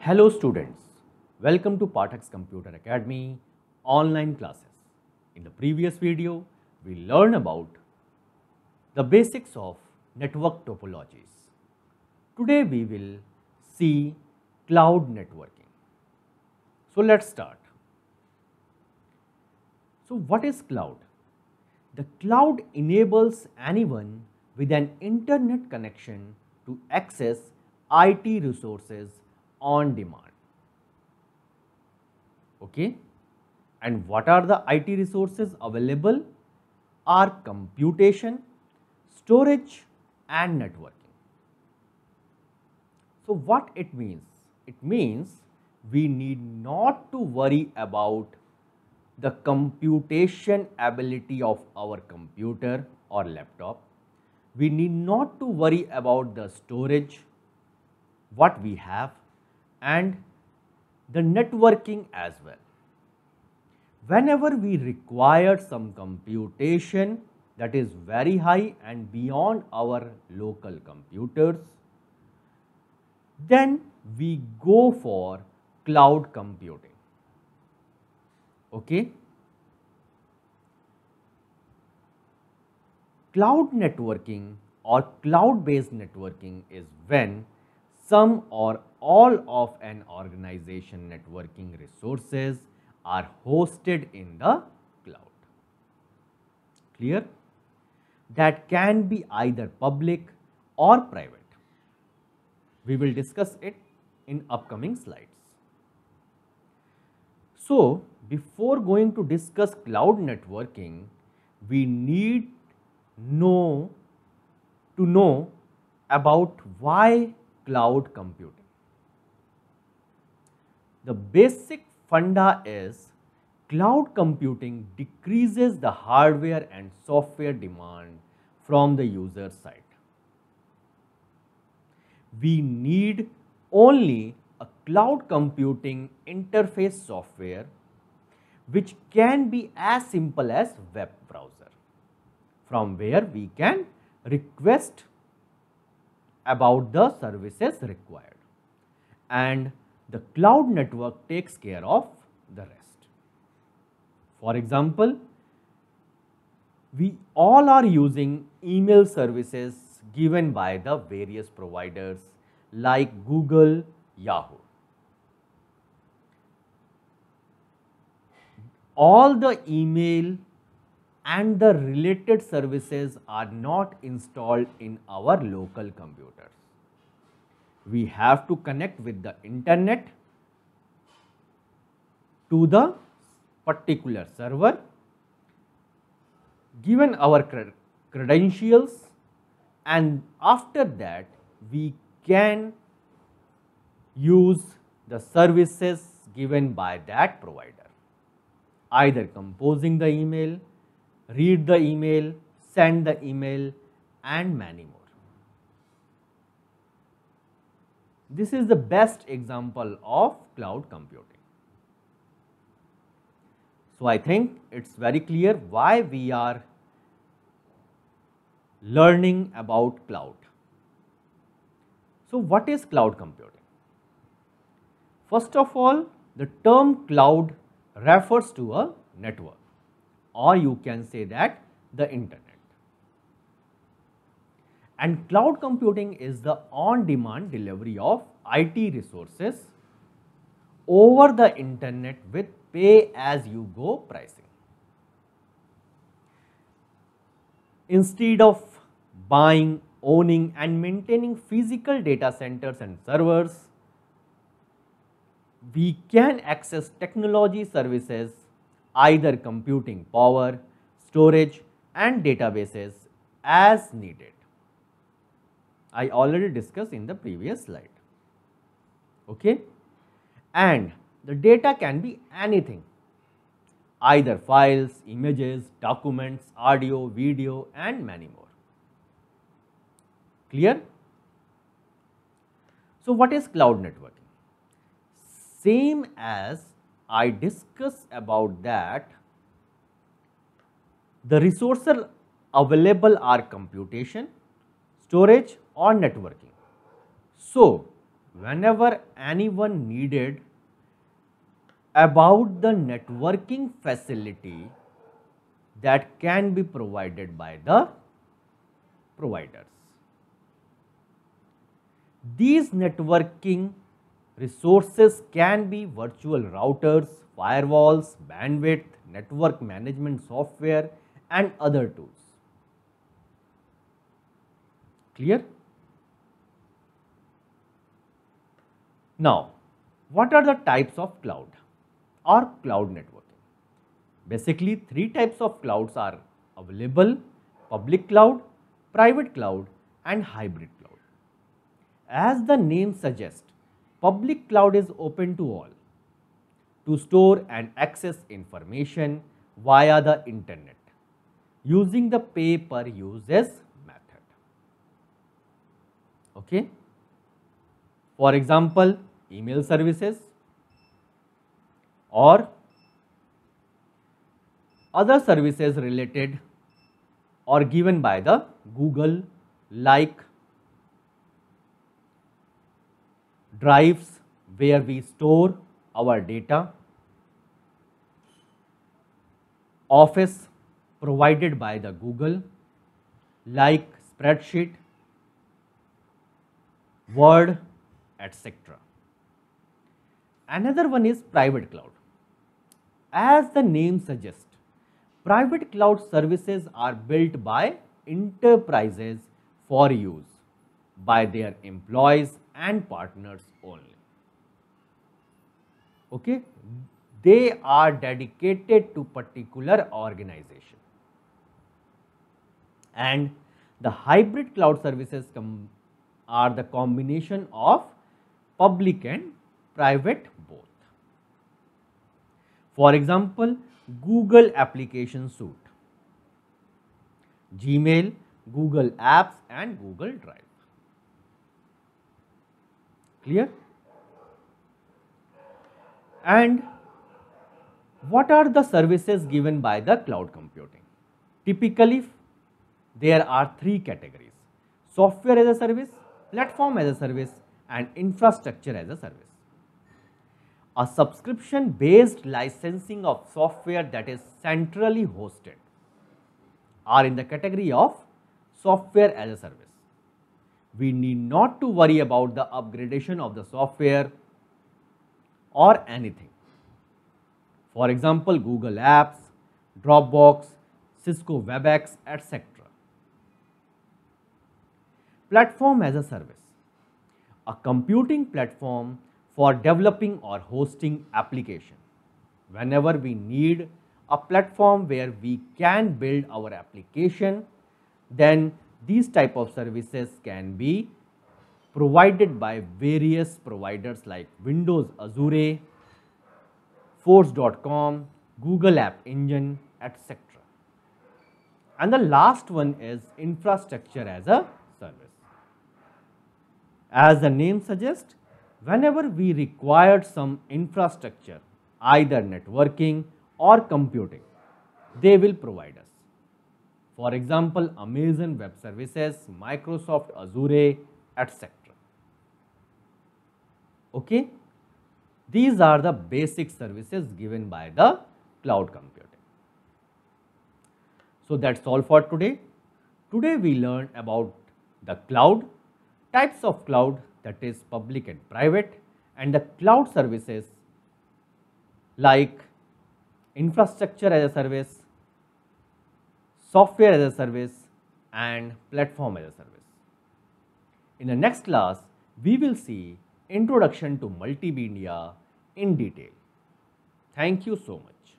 Hello students, welcome to Pathak's Computer Academy online classes. In the previous video, we learned about the basics of network topologies. Today we will see cloud networking. So let's start. So what is cloud? The cloud enables anyone with an internet connection to access IT resources on demand. Okay, and what are the IT resources available? Are computation, storage and networking. So what it means? It means we need not to worry about the computation ability of our computer or laptop. We need not to worry about the storage, what we have, and the networking as well. Whenever we require some computation that is very high and beyond our local computers, then we go for cloud computing. Okay? Cloud networking or cloud-based networking is when some or all of an organization networking resources are hosted in the cloud. Clear? That can be either public or private. We will discuss it in upcoming slides. So, before going to discuss cloud networking, we need to know about why cloud computing. The basic funda is cloud computing decreases the hardware and software demand from the user side. We need only a cloud computing interface software which can be as simple as web browser, from where we can request about the services required, and the cloud network takes care of the rest. For example, we all are using email services given by the various providers like Google, Yahoo. All the email and the related services are not installed in our local computers. We have to connect with the internet to the particular server, given our credentials, and after that we can use the services given by that provider, either composing the email, read the email, send the email, and many more. This is the best example of cloud computing. So I think it's very clear why we are learning about cloud. So what is cloud computing? First of all, the term cloud refers to a network, or you can say that the internet. And cloud computing is the on-demand delivery of IT resources over the internet with pay-as-you-go pricing. Instead of buying, owning and maintaining physical data centers and servers, we can access technology services, either computing power, storage and databases as needed. I already discussed in the previous slide. Okay? And the data can be anything, either files, images, documents, audio, video and many more. Clear? So what is cloud networking? Same as I discussed about that, the resources available are computation, storage or networking. So whenever anyone needed about the networking facility that can be provided by the providers. These networking resources can be virtual routers, firewalls, bandwidth, network management software, and other tools. Clear? Now, what are the types of cloud or cloud networking? Basically, three types of clouds are available: public cloud, private cloud, and hybrid cloud. As the name suggests, public cloud is open to all to store and access information via the internet using the pay per uses method. Okay. For example, email services or other services related or given by the Google, like drives where we store our data, Office provided by the Google, like spreadsheet, Word, etc. Another one is private cloud. As the name suggests, private cloud services are built by enterprises for use by their employees and partners only. Okay, they are dedicated to particular organization. And the hybrid cloud services are the combination of public and private both. For example, Google Application Suite, Gmail, Google Apps, and Google Drive. Clear? And what are the services given by the cloud computing? Typically, there are three categories: software as a service, platform as a service, and infrastructure as a service. A subscription based licensing of software that is centrally hosted are in the category of software as a service. We need not to worry about the upgradation of the software or anything. For example, Google Apps, Dropbox, Cisco WebEx, etc. Platform as a service, a computing platform for developing or hosting application. Whenever we need a platform where we can build our application, then these type of services can be provided by various providers like Windows Azure, Force.com, Google App Engine, etc. And the last one is infrastructure as a service. As the name suggests, whenever we required some infrastructure, either networking or computing, they will provide us. For example, Amazon Web Services, Microsoft Azure, etc. Okay, these are the basic services given by the cloud computing. So that's all for today. Today we learned about the cloud, types of cloud, that is public and private, and the cloud services like infrastructure as a service, software as a service, and platform as a service. In the next class, we will see introduction to multimedia in detail. Thank you so much.